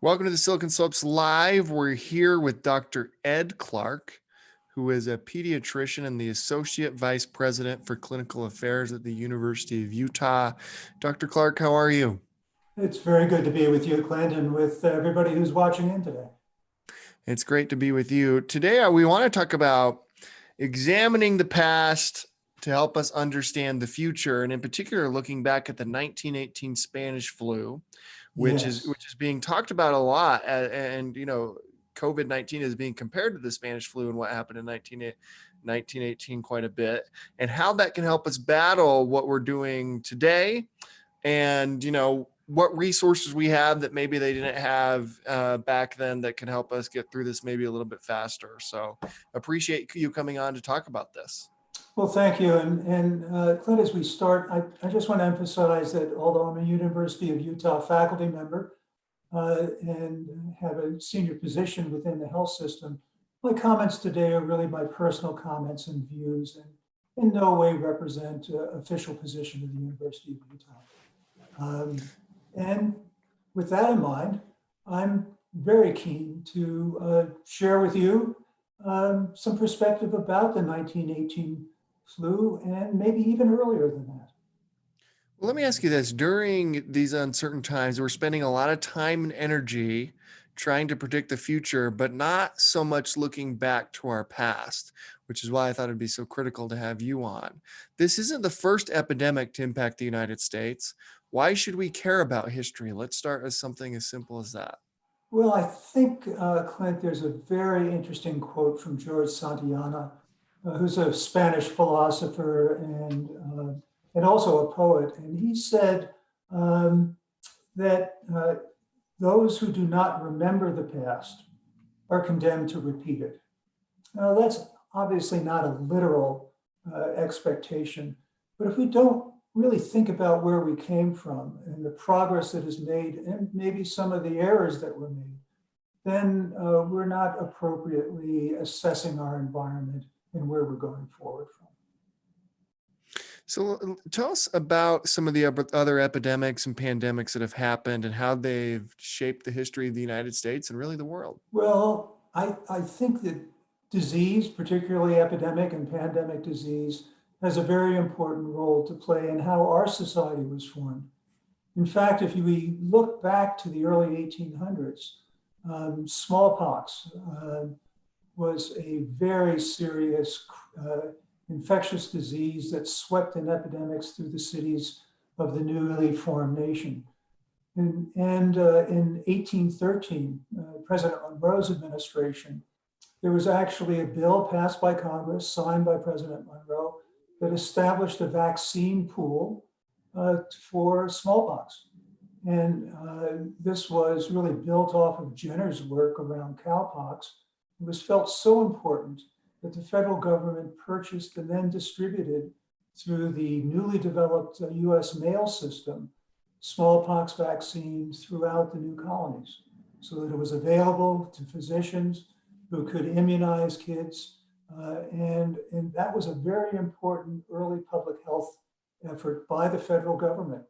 Welcome to the Silicon Slopes Live. We're here with Dr. Ed Clark, who is a pediatrician and the Associate Vice President for Clinical Affairs at the University of Utah. Dr. Clark, how are you? It's very good to be with you, Clint, and with everybody who's watching in today. It's great to be with you. Today, we want to talk about examining the past to help us understand the future, and in particular, looking back at the 1918 Spanish flu, which is Yes. being talked about a lot, and COVID-19 is being compared to the Spanish flu and what happened in 1918 quite a bit, and how that can help us battle what we're doing today, and what resources we have that maybe they didn't have back then that can help us get through this maybe a little bit faster. So appreciate you coming on to talk about this. Well, thank you. And Clint, as we start, I just want to emphasize that although I'm a University of Utah faculty member and have a senior position within the health system, my comments today are really my personal comments and views, and in no way represent official position of the University of Utah. And with that in mind, I'm very keen to share with you some perspective about the 1918 flu and maybe even earlier than that. Well, let me ask you this. During these uncertain times, we're spending a lot of time and energy trying to predict the future, but not so much looking back to our past, which is why I thought it'd be so critical to have you on. This isn't the first epidemic to impact the United States. Why should we care about history? Let's start with something as simple as that. Well, I think, Clint, there's a very interesting quote from George Santayana, who's a Spanish philosopher and also a poet. And he said that those who do not remember the past are condemned to repeat it. Now, that's obviously not a literal expectation, but if we don't really think about where we came from and the progress that is made and maybe some of the errors that were made, then we're not appropriately assessing our environment and where we're going forward from. So tell us about some of the other epidemics and pandemics that have happened and how they've shaped the history of the United States and really the world. Well, I think that disease, particularly epidemic and pandemic disease, has a very important role to play in how our society was formed. In fact, if we look back to the early 1800s, smallpox was a very serious infectious disease that swept in epidemics through the cities of the newly formed nation. And in 1813, President Monroe's administration, there was actually a bill passed by Congress, signed by President Monroe, that established a vaccine pool for smallpox. And this was really built off of Jenner's work around cowpox. It was felt so important that the federal government purchased and then distributed through the newly developed US mail system smallpox vaccines throughout the new colonies so that it was available to physicians who could immunize kids. And that was a very important early public health effort by the federal government.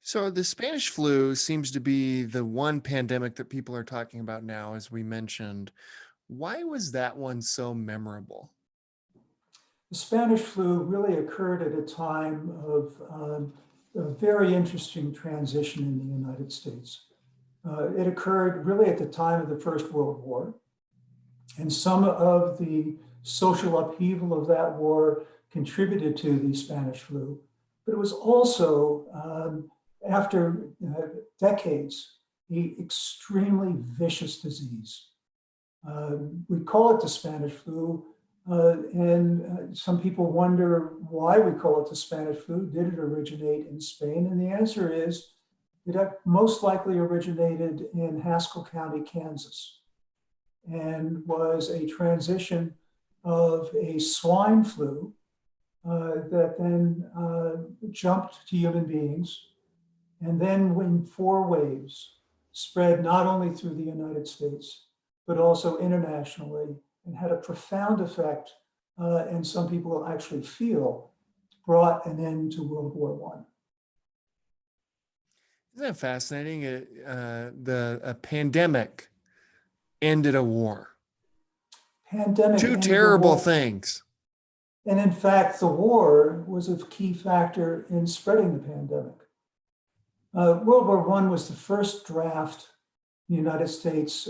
So the Spanish flu seems to be the one pandemic that people are talking about now, as we mentioned. Why was that one so memorable? The Spanish flu really occurred at a time of a very interesting transition in the United States. It occurred really at the time of the First World War. And some of the social upheaval of that war contributed to the Spanish flu. But it was also, after decades, an extremely vicious disease. We call it the Spanish flu, and some people wonder why we call it the Spanish flu. Did it originate in Spain? And the answer is it most likely originated in Haskell County, Kansas, and was a transition of a swine flu that then jumped to human beings, and then in 4 waves spread not only through the United States, but also internationally, and had a profound effect, and some people actually feel brought an end to World War I. Isn't that fascinating? The pandemic ended a war. Pandemic Two ended a terrible war. things. And in fact, the war was a key factor in spreading the pandemic. World War I was the first draft in the United States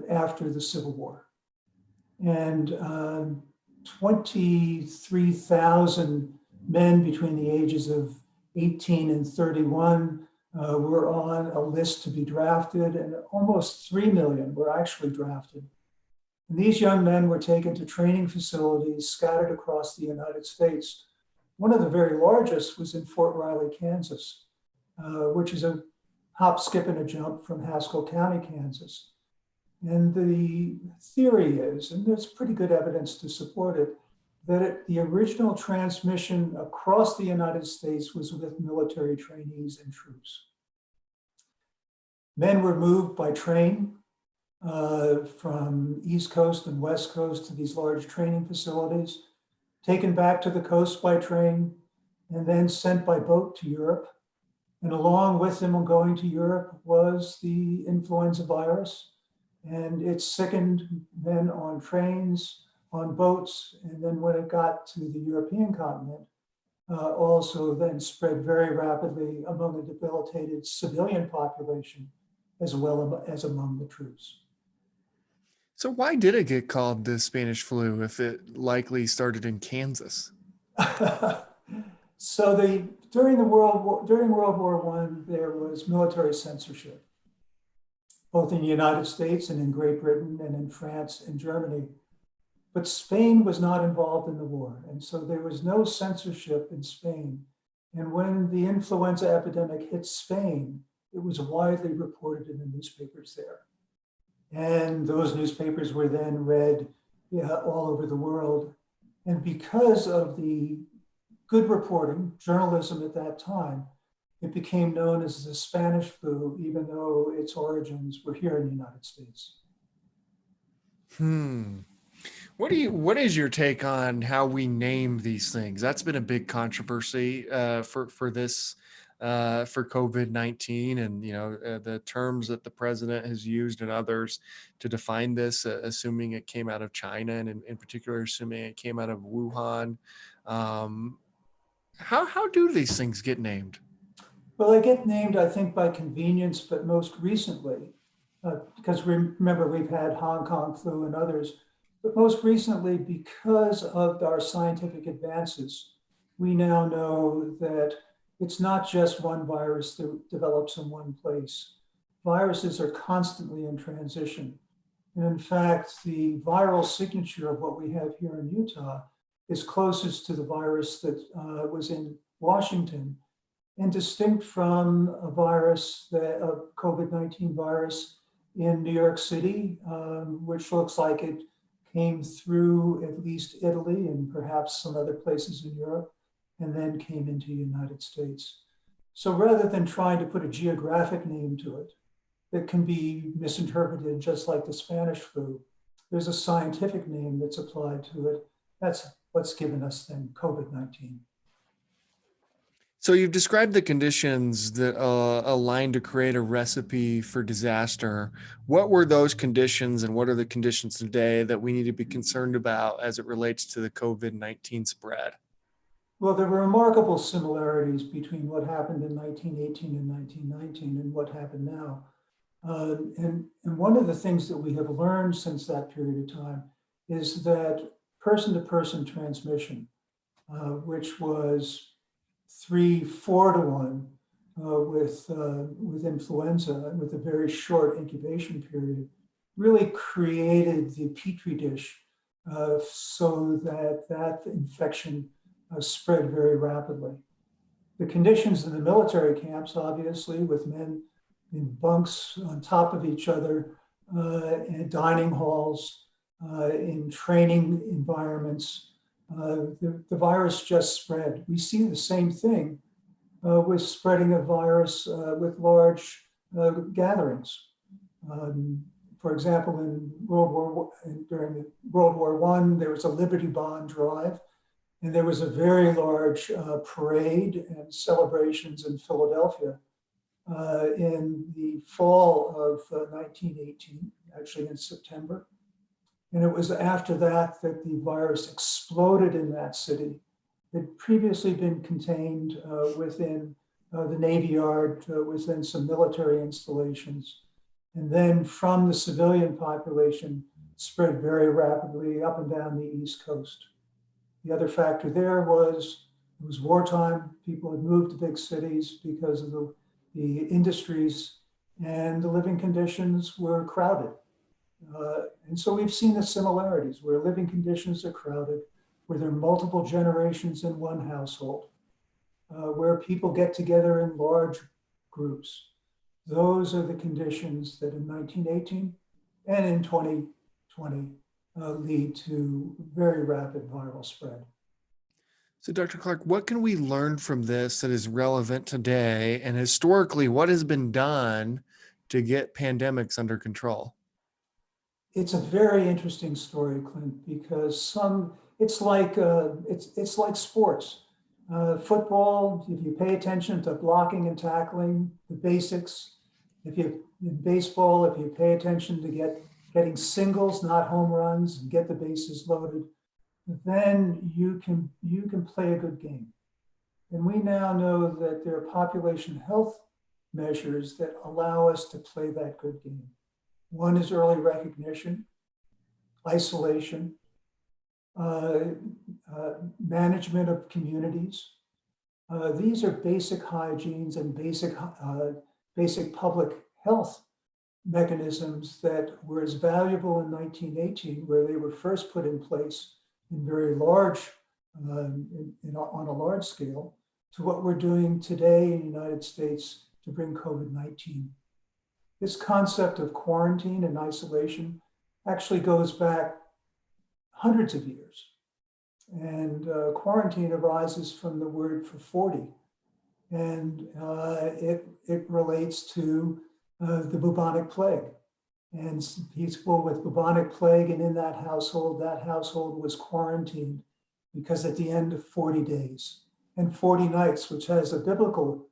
after the Civil War. And 23,000 men between the ages of 18 and 31 were on a list to be drafted, and almost 3 million were actually drafted. And these young men were taken to training facilities scattered across the United States. One of the very largest was in Fort Riley, Kansas, which is a hop, skip, and a jump from Haskell County, Kansas. And the theory is, and there's pretty good evidence to support it, that the original transmission across the United States was with military trainees and troops. Men were moved by train from East Coast and West Coast to these large training facilities, taken back to the coast by train, and then sent by boat to Europe. And along with them going to Europe was the influenza virus, and it sickened men on trains, on boats, and then when it got to the European continent, also then spread very rapidly among the debilitated civilian population as well as among the troops. So why did it get called the Spanish flu if it likely started in Kansas? So during World War I, there was military censorship, both in the United States and in Great Britain and in France and Germany. But Spain was not involved in the war, and so there was no censorship in Spain. And when the influenza epidemic hit Spain, it was widely reported in the newspapers there. And those newspapers were then read all over the world. And because of the good reporting, journalism at that time, it became known as the Spanish flu, even though its origins were here in the United States. Hmm. What is your take on how we name these things? That's been a big controversy for this for COVID-19, and the terms that the president has used and others to define this, assuming it came out of China, and in particular assuming it came out of Wuhan. Um, how do these things get named? Well, they get named, I think, by convenience, but most recently, because remember, we've had Hong Kong flu and others, but most recently, because of our scientific advances, we now know that it's not just one virus that develops in one place. Viruses are constantly in transition. And in fact, the viral signature of what we have here in Utah is closest to the virus that was in Washington, and distinct from a virus, a COVID-19 virus in New York City, which looks like it came through at least Italy and perhaps some other places in Europe, and then came into the United States. So rather than trying to put a geographic name to it that can be misinterpreted just like the Spanish flu, there's a scientific name that's applied to it. That's what's given us then COVID-19. So you've described the conditions that align to create a recipe for disaster. What were those conditions, and what are the conditions today that we need to be concerned about as it relates to the COVID-19 spread? Well, there were remarkable similarities between what happened in 1918 and 1919 and what happened now. And one of the things that we have learned since that period of time is that person-to-person transmission, which was 3-4 to 1 with influenza, with a very short incubation period, really created the petri dish so that that infection spread very rapidly. The conditions in the military camps, obviously, with men in bunks on top of each other, in dining halls, in training environments, the virus just spread. We see the same thing with spreading a virus with large gatherings. For example, during the World War I, there was a Liberty Bond drive, and there was a very large parade and celebrations in Philadelphia. in the fall of 1918, actually in September. And it was after that that the virus exploded in that city. It had previously been contained within the Navy Yard, within some military installations. And then from the civilian population, spread very rapidly up and down the East Coast. The other factor there was it was wartime. People had moved to big cities because of the industries, and the living conditions were crowded. And so we've seen the similarities where living conditions are crowded, where there are multiple generations in one household, where people get together in large groups. Those are the conditions that in 1918 and in 2020 lead to very rapid viral spread. So, Dr. Clark, what can we learn from this that is relevant today? And historically, what has been done to get pandemics under control? It's a very interesting story, Clint, because it's like sports. Football, if you pay attention to blocking and tackling, the basics. In baseball, if you pay attention to getting singles, not home runs, and get the bases loaded, then you can play a good game. And we now know that there are population health measures that allow us to play that good game. One is early recognition, isolation, management of communities. These are basic hygienes and basic public health mechanisms that were as valuable in 1918, where they were first put in place in very large, on a large scale, to what we're doing today in the United States to bring COVID-19. This concept of quarantine and isolation actually goes back hundreds of years. And quarantine arises from the word for 40. And it relates to the bubonic plague. And people with bubonic plague, and in that household was quarantined because at the end of 40 days and 40 nights, which has a biblical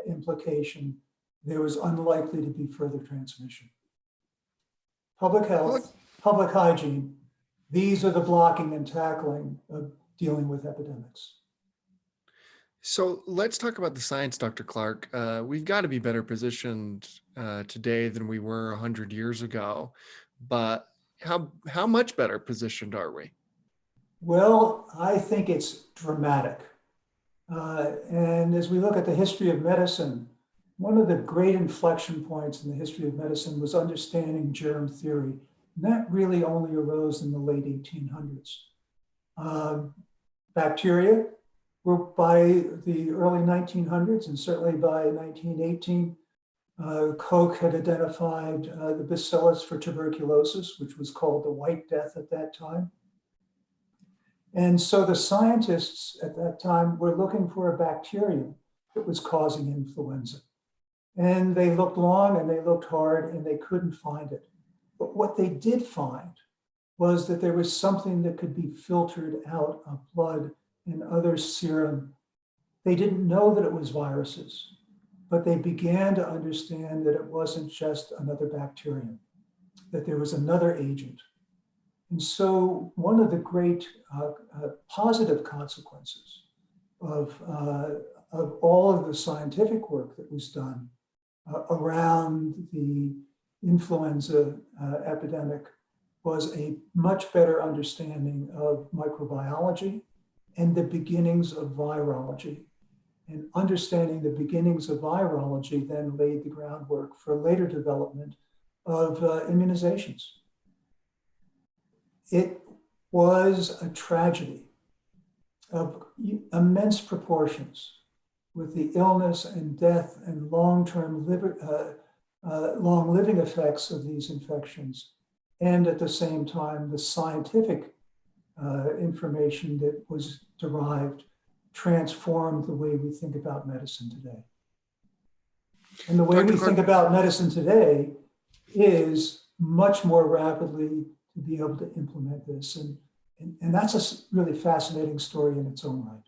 implication, there was unlikely to be further transmission. Public health, public hygiene, these are the blocking and tackling of dealing with epidemics. So let's talk about the science, Dr. Clark. We've got to be better positioned today than we were 100 years ago, but how much better positioned are we? Well, I think it's dramatic. And as we look at the history of medicine, one of the great inflection points in the history of medicine was understanding germ theory. And that really only arose in the late 1800s. Bacteria were by the early 1900s, and certainly by 1918, Koch had identified the bacillus for tuberculosis, which was called the White Death at that time. And so the scientists at that time were looking for a bacterium that was causing influenza. And they looked long and they looked hard and they couldn't find it. But what they did find was that there was something that could be filtered out of blood and other serum. They didn't know that it was viruses, but they began to understand that it wasn't just another bacterium, that there was another agent. And so one of the great positive consequences of all of the scientific work that was done around the influenza epidemic was a much better understanding of microbiology and the beginnings of virology. And understanding the beginnings of virology then laid the groundwork for later development of immunizations. It was a tragedy of immense proportions, with the illness and death and long-term long living effects of these infections. And at the same time, the scientific information that was derived transformed the way we think about medicine today. And the way we think about medicine today is much more rapidly to be able to implement this. And that's a really fascinating story in its own right.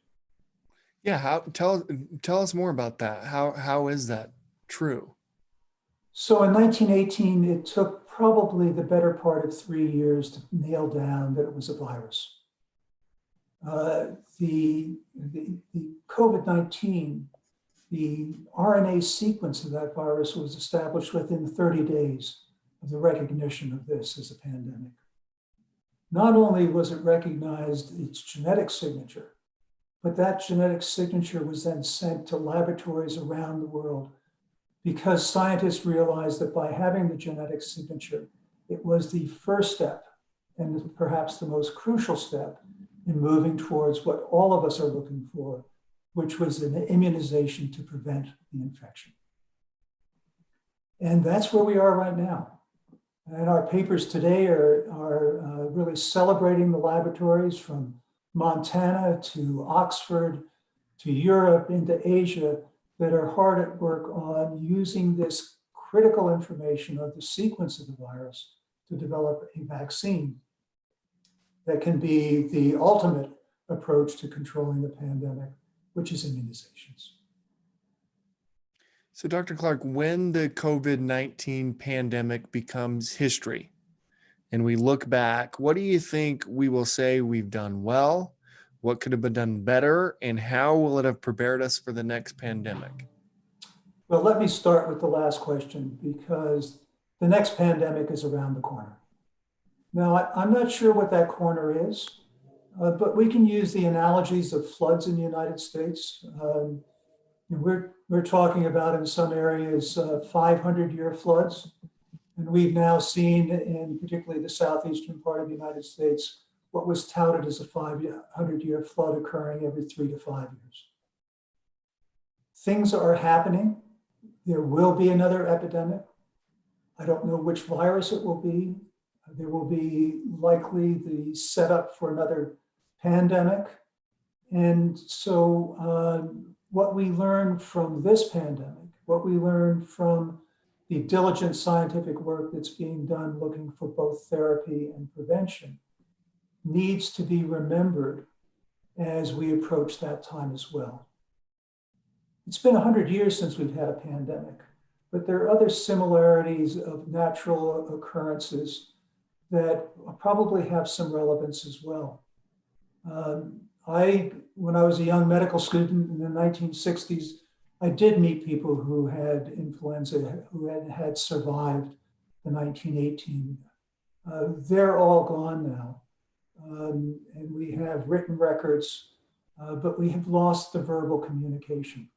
Yeah, tell us more about that. How is that? True. So in 1918, it took probably the better part of 3 years to nail down that it was a virus. Uh, the COVID-19, the RNA sequence of that virus was established within 30 days of the recognition of this as a pandemic. Not only was it recognized its genetic signature, but that genetic signature was then sent to laboratories around the world because scientists realized that by having the genetic signature, it was the first step and perhaps the most crucial step in moving towards what all of us are looking for, which was an immunization to prevent the infection. And that's where we are right now. And our papers today are really celebrating the laboratories from Montana to Oxford to Europe into Asia that are hard at work on using this critical information of the sequence of the virus to develop a vaccine that can be the ultimate approach to controlling the pandemic, which is immunizations. So, Dr. Clark, when the COVID-19 pandemic becomes history and we look back, what do you think we will say we've done well? What could have been done better? And how will it have prepared us for the next pandemic? Well, let me start with the last question because the next pandemic is around the corner. Now, I'm not sure what that corner is, but we can use the analogies of floods in the United States. We're talking about in some areas 500-year floods. And we've now seen in particularly the southeastern part of the United States, what was touted as a 500-year flood occurring every 3 to 5 years. Things are happening. There will be another epidemic. I don't know which virus it will be. There will be likely the setup for another pandemic. And so what we learn from this pandemic, what we learn from the diligent scientific work that's being done looking for both therapy and prevention needs to be remembered as we approach that time as well. It's been 100 years since we've had a pandemic, but there are other similarities of natural occurrences that probably have some relevance as well. When I was a young medical student in the 1960s, I did meet people who had influenza, who had survived the 1918. They're all gone now. And we have written records, but we have lost the verbal communication.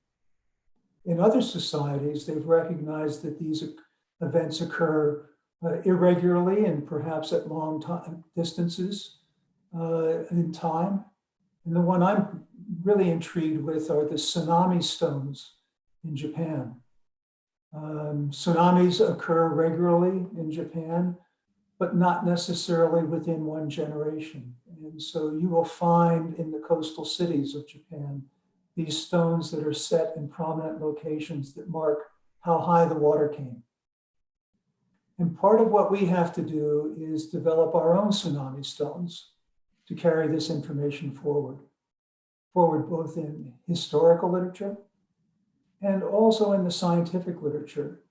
In other societies, they've recognized that these events occur irregularly and perhaps at long distances in time. And the one I'm really intrigued with are the tsunami stones in Japan. Tsunamis occur regularly in Japan, but not necessarily within one generation. And so you will find in the coastal cities of Japan these stones that are set in prominent locations that mark how high the water came. And part of what we have to do is develop our own tsunami stones to carry this information forward both in historical literature and also in the scientific literature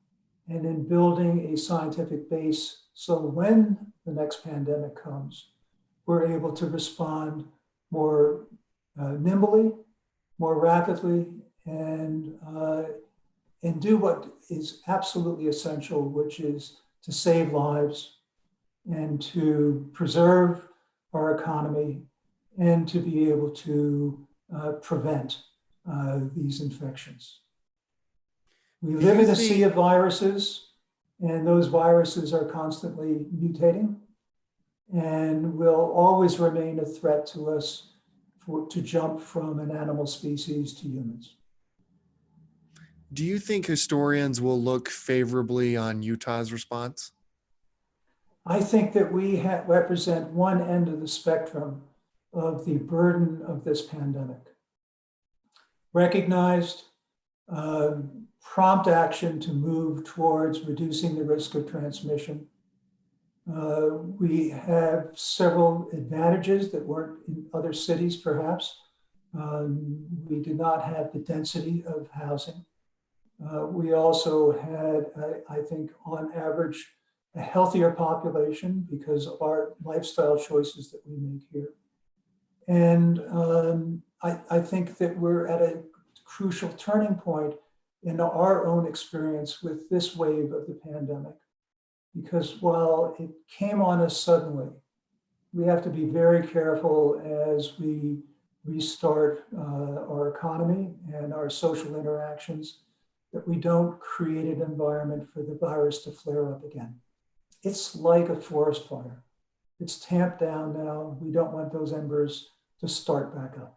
and in building a scientific base so when the next pandemic comes, we're able to respond more nimbly, more rapidly, and do what is absolutely essential, which is to save lives and to preserve our economy and to be able to prevent these infections. We live in a sea of viruses, and those viruses are constantly mutating and will always remain a threat to us to jump from an animal species to humans. Do you think historians will look favorably on Utah's response? I think that we represent one end of the spectrum of the burden of this pandemic. Recognized, prompt action to move towards reducing the risk of transmission. We have several advantages that weren't in other cities, perhaps. We did not have the density of housing. We also had, I think, on average, a healthier population because of our lifestyle choices that we make here. And I think that we're at a crucial turning point in our own experience with this wave of the pandemic. Because while it came on us suddenly, we have to be very careful as we restart our economy and our social interactions, that we don't create an environment for the virus to flare up again. It's like a forest fire. It's tamped down now. We don't want those embers to start back up.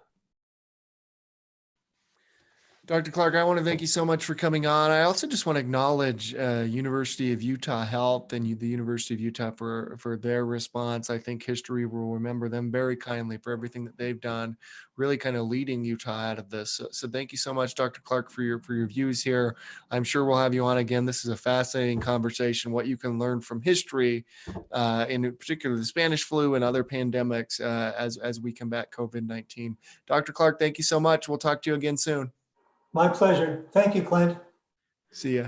Dr. Clark, I want to thank you so much for coming on. I also just want to acknowledge University of Utah Health and the University of Utah for their response. I think history will remember them very kindly for everything that they've done, really kind of leading Utah out of this. So thank you so much, Dr. Clark, for your views here. I'm sure we'll have you on again. This is a fascinating conversation. What you can learn from history, in particular the Spanish flu and other pandemics, as we combat COVID-19. Dr. Clark, thank you so much. We'll talk to you again soon. My pleasure. Thank you, Clint. See ya.